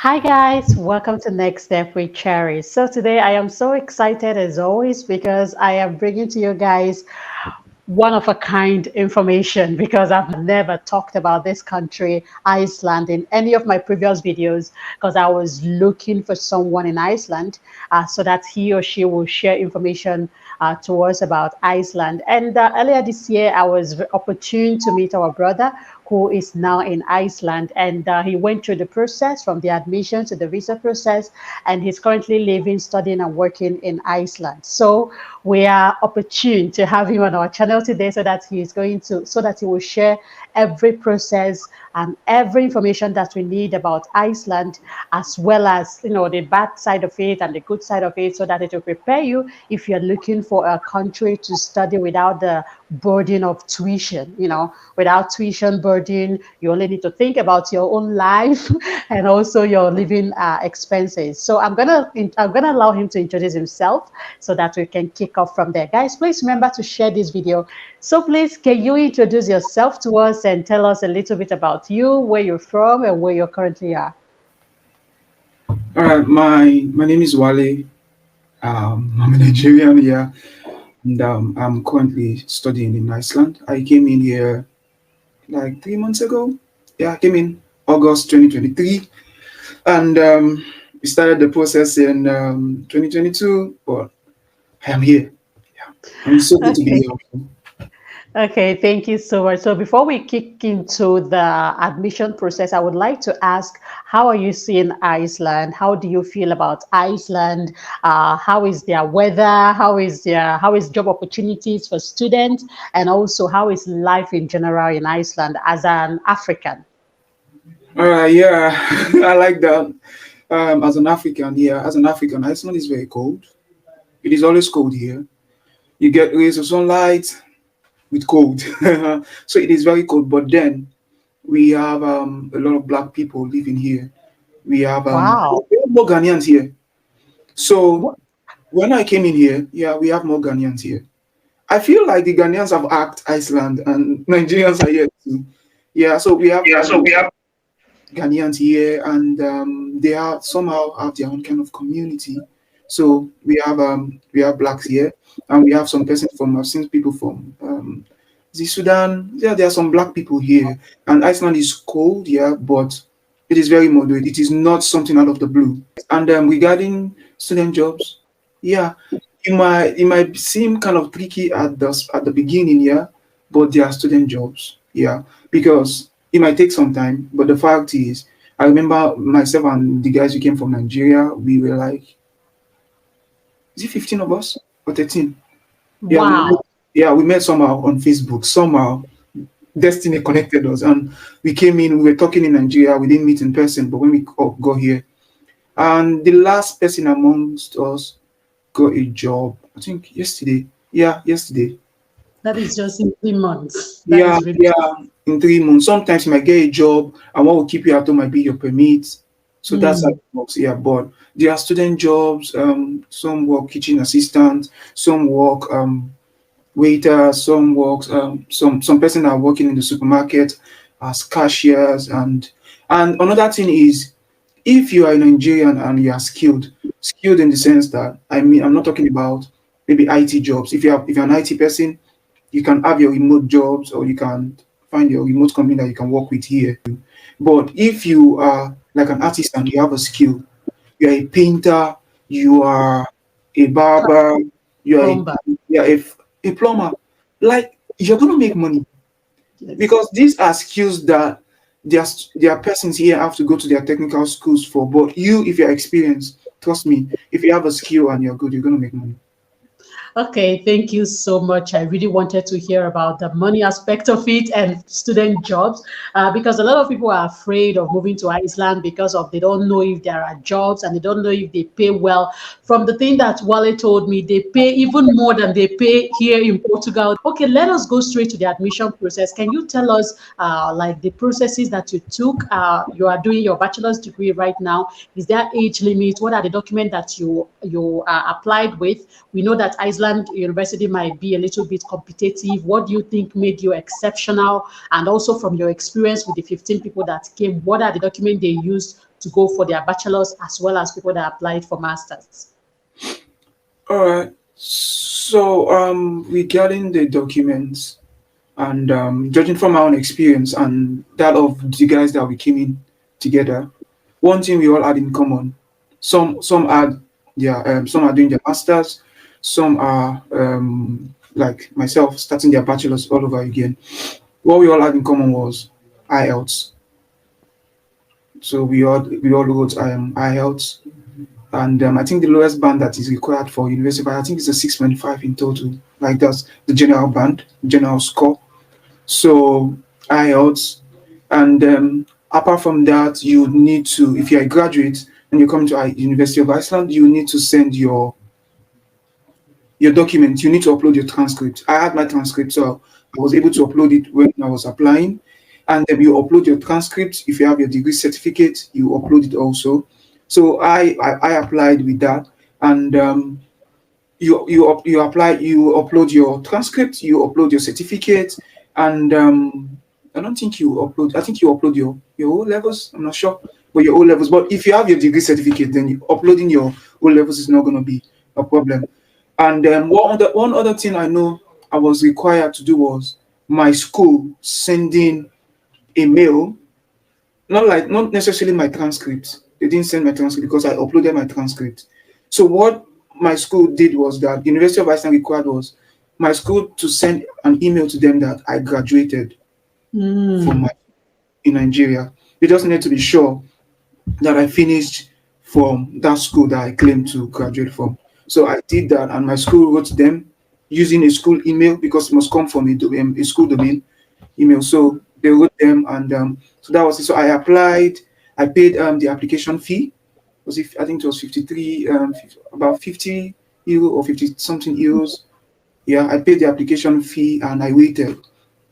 Hi guys, welcome to Next Step with Cherry. So today I am so excited as always because I am bringing to you guys one of a kind information because I've never talked about this country, Iceland, in any of my previous videos because I was looking for someone in Iceland so that he or she will share information to us about Iceland. And earlier this year, I was opportune to meet our brother who is now in Iceland. And he went through the process from the admission to the visa process. And he's currently living, studying, and working in Iceland. So we are opportune to have him on our channel today so that he will share every process and every information that we need about Iceland, as well as the bad side of it and the good side of it, so that it will prepare you if you're looking for a country to study without the burden of tuition. Without tuition burden, you only need to think about your own life and also your living expenses. So I'm gonna allow him to introduce himself so that we can kick off from there. Guys, please remember to share this video. So please, can you introduce yourself to us and tell us a little bit about you, where you're from, and where you currently are? All right, my name is Wale. I'm a Nigerian here, and I'm currently studying in Iceland. I came in here like 3 months ago. Yeah, I came in August 2023, and we started the process in 2022. But I am here. Yeah, I'm so good to be Okay. here. Okay, thank you so much. So before we kick into the admission process, I would like to ask, how are you seeing Iceland? How do you feel about Iceland? How is their weather? How is job opportunities for students? And also, how is life in general in Iceland as an African? All right, yeah, I like that. As an African, yeah, as an African, Iceland is very cold. It is always cold here. You get rays of sunlight with cold. So it is very cold. But then we have a lot of black people living here. Wow. We have more Ghanaians here. So What? when I came in here, yeah, we have more Ghanaians here. I feel like the Ghanaians have act Iceland and Nigerians are here too. Yeah, so we have Ghanaians here, and they are somehow have their own kind of community. So we have blacks here, and we have some person from I've seen people from the Sudan. Yeah, there are some black people here, and Iceland is cold, yeah, but it is very moderate. It is not something out of the blue. And regarding student jobs, yeah, it might seem kind of tricky at the beginning, yeah, but there are student jobs, yeah, because it might take some time. But the fact is, I remember myself and the guys who came from Nigeria. We were like, is it 15 of us or 13? Yeah, Wow. we met somehow on Facebook. Somehow, destiny connected us, and we came in. We were talking in Nigeria. We didn't meet in person, but when we got here, and the last person amongst us got a job. I think yesterday. Yeah, yesterday. That is just in 3 months. That Yeah, is really. yeah. In 3 months, sometimes you might get a job, and what will keep you out of might be your permit. So that's how Hmm. it works. Yeah, but there are student jobs. Some work kitchen assistant, some work waiter, some works some person are working in the supermarket as cashiers, and another thing is, if you are a Nigerian and you are skilled in the sense that, I mean, I'm not talking about maybe IT jobs. If you're an IT person, you can have your remote jobs, or you can find your remote company that you can work with here. But if you are like an artist and you have a skill, you're a painter, you are a barber, you are a, Plumber. a plumber, like, you're gonna make money, Yes. because these are skills that there are persons here have to go to their technical schools for. But you, if you're experienced, trust me, if you have a skill and you're good, you're gonna make money. Okay, thank you so much. I really wanted to hear about the money aspect of it and student jobs because a lot of people are afraid of moving to Iceland because of they don't know if there are jobs and they don't know if they pay well. From the thing that Wale told me, they pay even more than they pay here in Portugal. Okay, let us go straight to the admission process. Can you tell us like the processes that you took? You are doing your bachelor's degree right now. Is there age limit? What are the documents that you applied with? We know that Iceland University might be a little bit competitive. What do you think made you exceptional? And also from your experience with the 15 people that came, what are the documents they used to go for their bachelor's as well as people that applied for masters? All right. So, regarding the documents, and judging from my own experience and that of the guys that we came in together, one thing we all had in common. Some had some are doing their masters, some are like myself starting their bachelors all over again. What we all had in common was IELTS. So we all wrote IELTS, and I think the lowest band that is required for university, I think it's a 6.5 in total. Like that's the general band, general score. So IELTS, and apart from that, you need to, if you're a graduate and you come to University of Iceland, you need to send your documents. You need to upload your transcript. I had my transcript, so I was able to upload it when I was applying. And then you upload your transcript. If you have your degree certificate, you upload it also. So I applied with that, and you apply, you upload your transcript, you upload your certificate, and I don't think you upload. I think you upload your O levels. I'm not sure, but your O levels. But if you have your degree certificate, then uploading your O levels is not going to be a problem. And one other thing I know I was required to do was my school sending a mail, not necessarily my transcript. They didn't send my transcript because I uploaded my transcript. So what my school did was that University of Iceland required was my school to send an email to them that I graduated from Mm. my in Nigeria. They just needed to be sure that I finished from that school that I claimed to graduate from. So I did that, and my school wrote them using a school email because it must come from a school domain email. So they wrote them, and so that was it. So I applied. I paid the application fee. Was if I think it was 53, about 50 euro or 50 something euros. Yeah, I paid the application fee and I waited.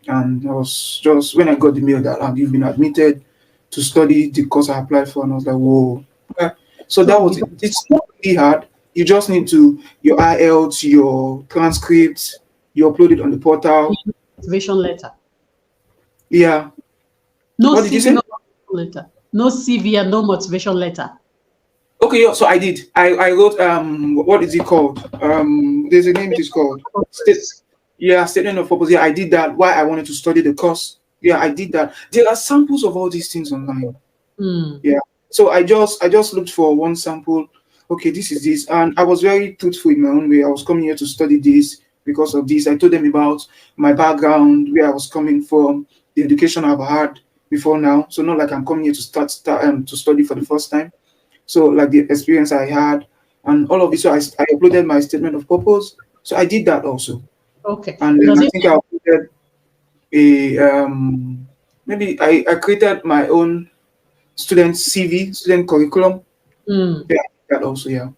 And I was just when I got the mail that you've been admitted to study the course I applied for, and I was like, whoa. Yeah. So that So was you it. got It's not really hard. You just need to your IELTS, your transcripts, you upload it on the portal. a motivation letter. Yeah. No What did you CV, say? no motivation letter. No CV and no motivation letter. Okay, yeah, so I did. I wrote what is it called? There's a name it is called. State Purpose. Yeah, statement of purpose. Yeah, I did that. Why I wanted to study the course. Yeah, I did that. There are samples of all these things online. Mm. Yeah. So I just looked for one sample. Okay, this is this, and I was very truthful in my own way. I was coming here to study this because of this. I told them about my background, where I was coming from, the education I've had before now. So not like I'm coming here to start to study for the first time. So like the experience I had and all of it. So I uploaded my statement of purpose. So I did that also, Okay. and then Does I it think I uploaded a maybe I created my own student CV, student curriculum. mm, Yeah, that also, yeah.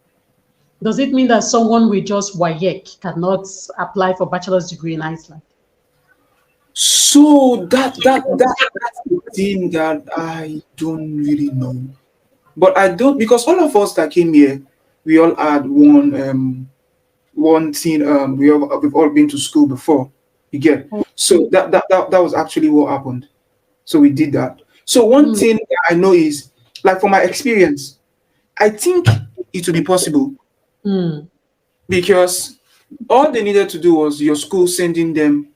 does it mean that someone with just WAEC cannot apply for bachelor's degree in Iceland? So that's the thing that I don't really know. But I don't because all of us that came here, we all had one thing. We've all been to school before. You get Oh, so that was actually what happened. So we did that. So one mm, thing that I know is like from my experience, I think it will be possible mm, because all they needed to do was your school sending them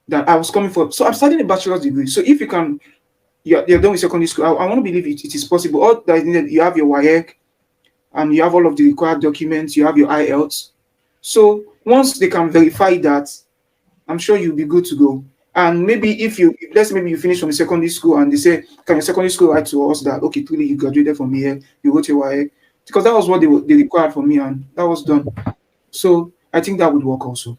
that I was coming for. So I'm studying a bachelor's degree. So if you can, you're done with secondary school. I want to believe it is possible. All that is needed, you have your WAEC and you have all of the required documents. You have your IELTS. So once they can verify that, I'm sure you'll be good to go. And maybe let's say maybe you finish from the secondary school and they say, can your secondary school write to us that okay, clearly you graduated from here, you wrote your WAEC, because that was what they required from me, and that was done. So I think that would work also.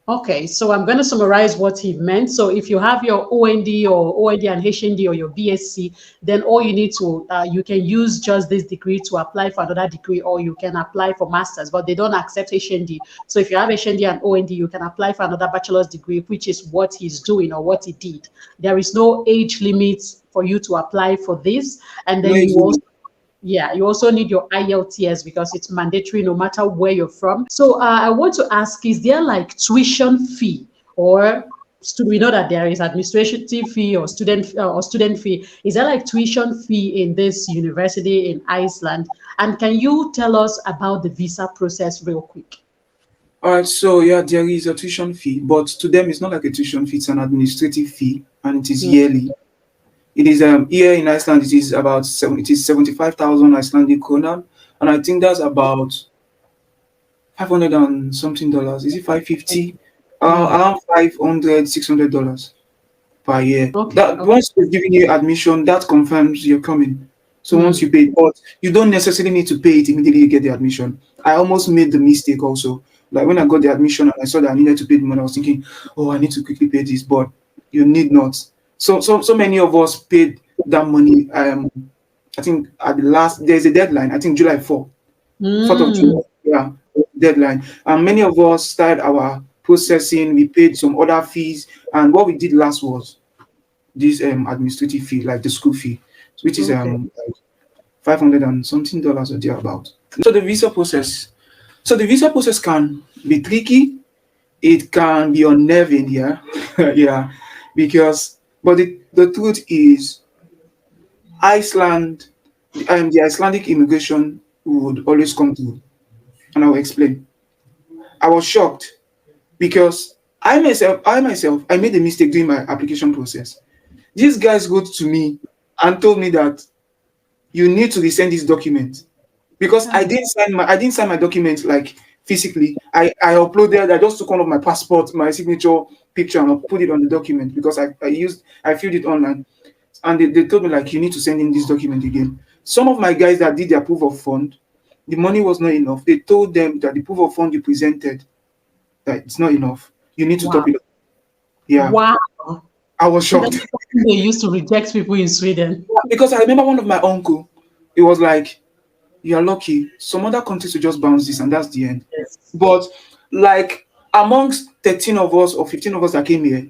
okay, so I'm going to summarize what he meant. So if you have your OND or OND and HND or your BSc, then all you need to, you can use just this degree to apply for another degree, or you can apply for masters, but they don't accept HND. So if you have HND and OND, you can apply for another bachelor's degree, which is what he's doing or what he did. There is no age limit for you to apply for this. And No, then you also it's- yeah, you also need your IELTS because it's mandatory no matter where you're from. So I want to ask, is there like tuition fee or we know that there is administrative fee or student fee. Is there like tuition fee in this university in Iceland? And can you tell us about the visa process real quick? All right, so yeah, there is a tuition fee, but to them it's not like a tuition fee; it's an administrative fee, and it is Mm. yearly. It is here in Iceland. It is about it is 75,000 Icelandic krona, and I think that's about 500 and something dollars. Is it 550? Mm. Around 500 $600 per year. Okay. That Okay. once they've given you admission, that confirms you're coming. So once Mm. you pay, but you don't necessarily need to pay it immediately you get the admission. I almost made the mistake also. Like when I got the admission and I saw that I needed to pay the money, I was thinking, oh, I need to quickly pay this, but you need not. So many of us paid that money. I think at the last there's a deadline. I think July 4th of Mm. July. Yeah, deadline. And many of us started our processing. We paid some other fees, and what we did last was this administrative fee, like the school fee, which is Okay. 500 and something dollars or thereabout. So the visa process. So the visa process can be tricky. It can be unnerving, yeah, yeah, because but the truth is Iceland, the Icelandic immigration would always come through, and I will explain. I was shocked because I made a mistake during my application process. These guys wrote to me and told me that you need to resend this document because Mm. I didn't sign my document like physically. I uploaded. I just took one of my passport, my signature picture, and I put it on the document because I filled it online, and they told me like you need to send in this document again. Some of my guys that did their proof of fund, the money was not enough. They told them that the proof of fund you presented that it's not enough. You need to Wow. top it up. Yeah, Wow. I was So that's shocked. something they used to reject people in Sweden. Because I remember one of my uncle, it was like, you're lucky. Some other countries will just bounce this and that's the end. Yes. But like amongst 13 of us or 15 of us that came here,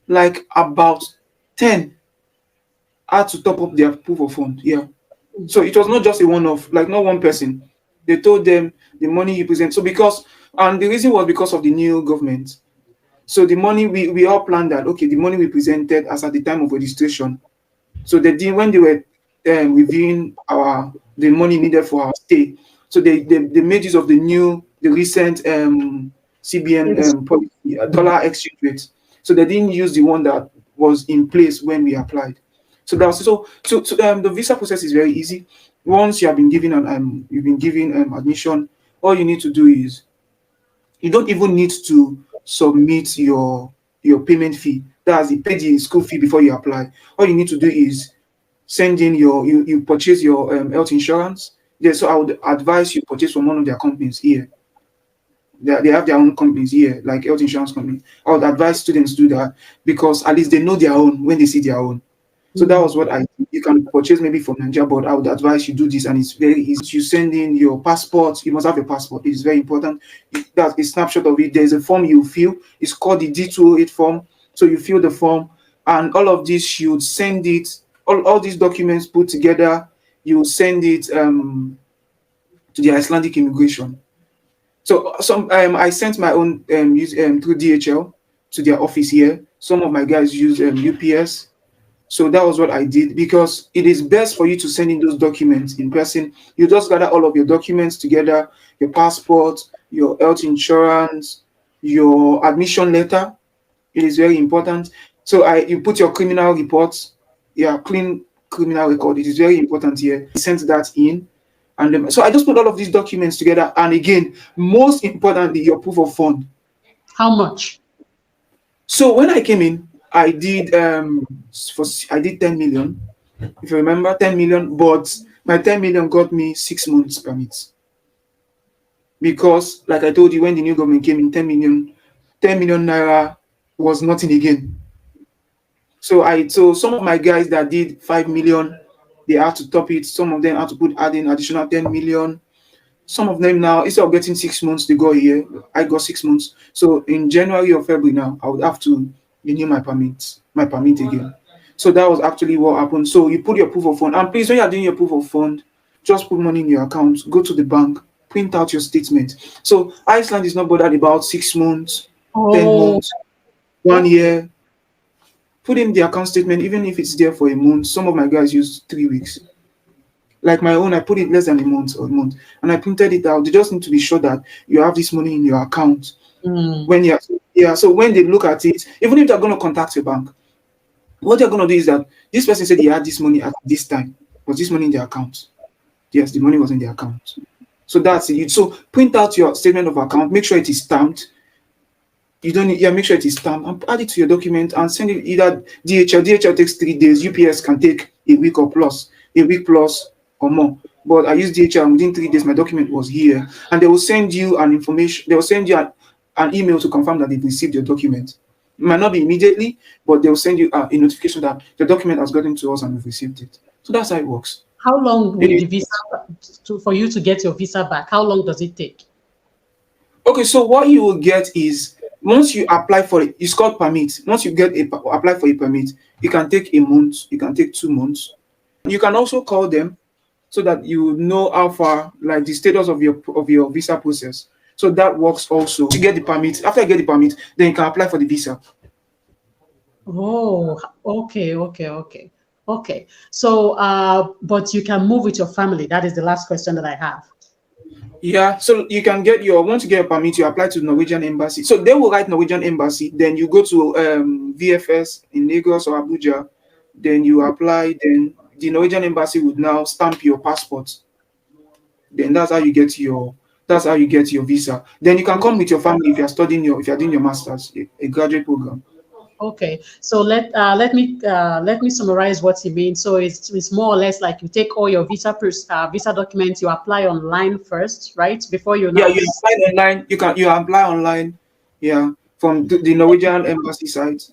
like about 10 had to top up their proof of fund. Yeah. So it was not just a one-off, like not one person. They told them the money you present. So because and the reason was because of the new government. So the money we all planned that okay, the money we presented as at the time of registration. So they did when they were reviewing our the money needed for our stay. So they made use of the recent CBN It's policy, dollar exchange rate. So they didn't use the one that was in place when we applied. So that's the visa process is very easy. Once you have been given admission, all you need to do is you don't even need to submit your payment fee. That's you pay the school fee before you apply. All you need to do is send in you purchase your health insurance. Yeah, so I would advise you purchase from one of their companies here. They have their own companies here, like health insurance companies. I would advise students do that because at least they know their own when they see their own. So that was mm. what I did. You can purchase maybe from Nigeria, but I would advise you do this, and it's very easy. You send in your passport. You must have a passport. It's very important. That's a snapshot of it. There's a form you fill. It's called the D208 form. So you fill the form, and all of this you send it. All these documents put together, you send it to the Icelandic immigration. So I sent my own through DHL to their office here. Some of my guys use UPS. So that was what I did because it is best for you to send in those documents in person. You just gather all of your documents together, your passport, your health insurance, your admission letter. It is very important. So you put your criminal reports, yeah, clean criminal record. It is very important here. I sent that in. And so I just put all of these documents together. And again, most importantly, your proof of fund. How much? So when I came in, I did 10 million. If you remember, 10 million, but my 10 million got me 6 months permits. Because like I told you, when the new government came in, 10 million naira was nothing again. So some of my guys that did 5 million, they had to top it. Some of them had to add in additional 10 million. Some of them now, instead of getting 6 months, they go a year. I got 6 months. So in January or February now, I would have to renew my permit again. So that was actually what happened. So you put your proof of fund, and please, when you're doing your proof of fund, just put money in your account, go to the bank, print out your statement. So Iceland is not bothered about 6 months, 10 Oh, months. Okay. 1 year. Put in the account statement, even if it's there for a month. Some of my guys use 3 weeks. Like my own, I put it less than a month or a month, and I printed it out. They just need to be sure that you have this money in your account Mm. when you're, yeah. So when they look at it, even if they're going to contact your bank, what they're going to do is that this person said he had this money at this time. Was this money in the account? Yes, the money was in the account. So that's it. So print out your statement of account. Make sure it is stamped. You don't need, yeah, make sure it is stamped and add it to your document and send it either DHL. DHL takes 3 days. UPS can take a week plus or more. But I use DHL and within 3 days my document was here, and they will send you an information. They will send you an email to confirm that they've received your document. It might not be immediately, but they will send you a notification that the document has gotten to us and we've received it. So that's how it works. How long with It the visa for you to get your visa back? How long does it take? Okay, so what you will get is once you apply for it, it's called permit. Once you get apply for a permit, it can take a month, it can take 2 months. You can also call them so that you know how far, like the status of your visa process. So that works also. To get the permit, after you get the permit, then you can apply for the visa. Oh, okay, okay, okay, okay. So, but you can move with your family. That is the last question that I have. Yeah, so you can get your once you get a permit, you apply to the Norwegian embassy. So they will write Norwegian embassy, then you go to VFS in Lagos or Abuja, then you apply, then the Norwegian embassy would now stamp your passport. Then that's how you get your visa. Then you can come with your family if you're doing your masters, a graduate program. Okay, so let me summarize what you mean. So it's more or less like you take all your visa documents, you apply online first, right? Before you Yeah, now you receive. apply online. You apply online. Yeah, from the Norwegian embassy site.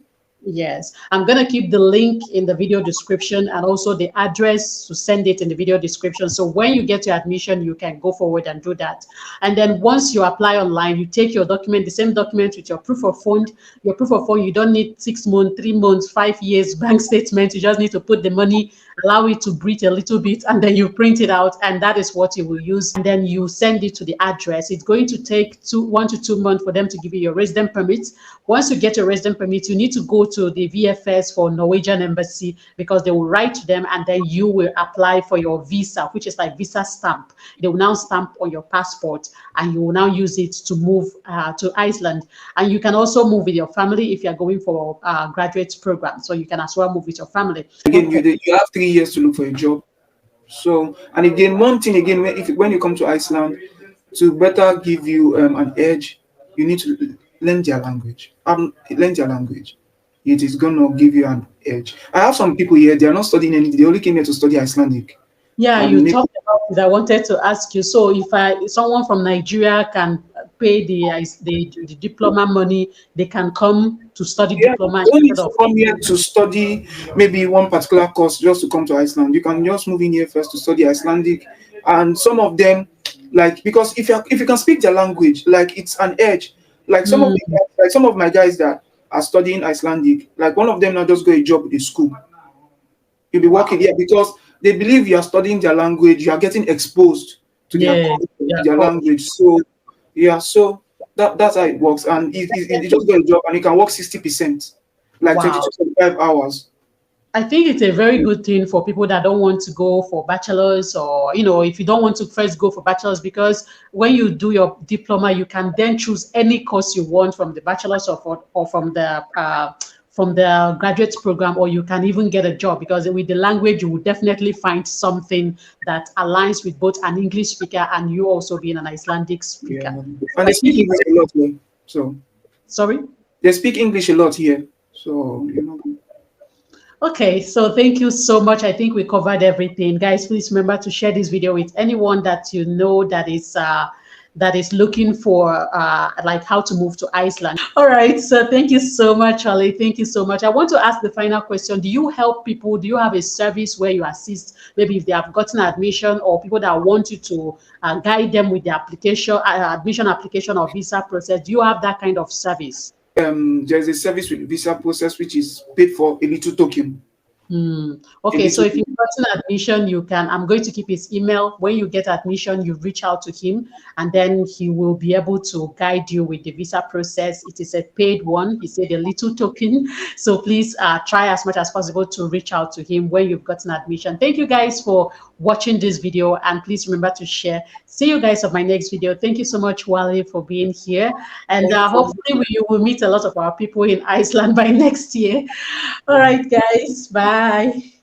Yes, I'm going to keep the link in the video description and also the address to send it in the video description. So when you get your admission, you can go forward and do that. And then once you apply online, you take your document, the same document with your proof of fund. Your proof of fund, you don't need 6 months, 3 months, 5 years bank statement. You just need to put the money, allow it to breathe a little bit, and then you print it out. And that is what you will use. And then you send it to the address. It's going to take 1 to 2 months for them to give you your resident permit. Once you get your resident permit, you need to go to the VFS for Norwegian embassy because they will write to them and then you will apply for your visa, which is like visa stamp. They will now stamp on your passport and you will now use it to move to Iceland. And you can also move with your family if you're going for a graduate program. So you can as well move with your family. Again, Okay. you have 3 years to look for a job. So, and again, one thing again, when you come to Iceland, to better give you an edge, you need to learn their language. Learn their language. It is gonna give you an edge. I have some people here; they are not studying anything. They only came here to study Icelandic, Yeah, and you maybe talked about it. I wanted to ask you. So, if someone from Nigeria can pay the diploma money, they can come to study yeah, diploma you don't need instead to of. come here to study maybe one particular course just to come to Iceland. You can just move in here first to study Icelandic, and some of them, like because if you can speak their language, like it's an edge. Like Hmm. some of my guys that are studying Icelandic, like one of them now just got a job with a school. You'll be working Wow. here because they believe you are studying their language, you are getting exposed to their Yeah. culture, to Yeah. their language. So yeah, so that's how it works. And he just got a job and he can work 60%, like 20 Wow. to 25 hours. I think it's a very good thing for people that don't want to go for bachelor's or, if you don't want to first go for bachelor's, because when you do your diploma, you can then choose any course you want from the bachelor's or from the graduate program, or you can even get a job because with the language, you will definitely find something that aligns with both an English speaker and you also being an Icelandic Yeah. speaker. So And they I speak think English it's, a lot here. So sorry. they speak English a lot here. So Okay, so thank you so much. I think we covered everything. Guys, please remember to share this video with anyone that you know that is looking for like how to move to Iceland. All right, so thank you so much, Charlie. Thank you so much. I want to ask the final question. Do you help people? Do you have a service where you assist maybe if they have gotten admission or people that want you to guide them with the admission application or visa process? Do you have that kind of service? there's a service with visa process which is paid for a little token. A Okay, so little if you token. gotten admission, you can, I'm going to keep his email. When you get admission, you reach out to him, and then he will be able to guide you with the visa process. It is a paid one. He said a little token. So please try as much as possible to reach out to him when you've gotten admission. Thank you guys for watching this video, and please remember to share. See you guys on my next video. Thank you so much, Wally, for being here. And Thank you for hopefully you will meet a lot of our people in Iceland by next year. All right, guys. Bye.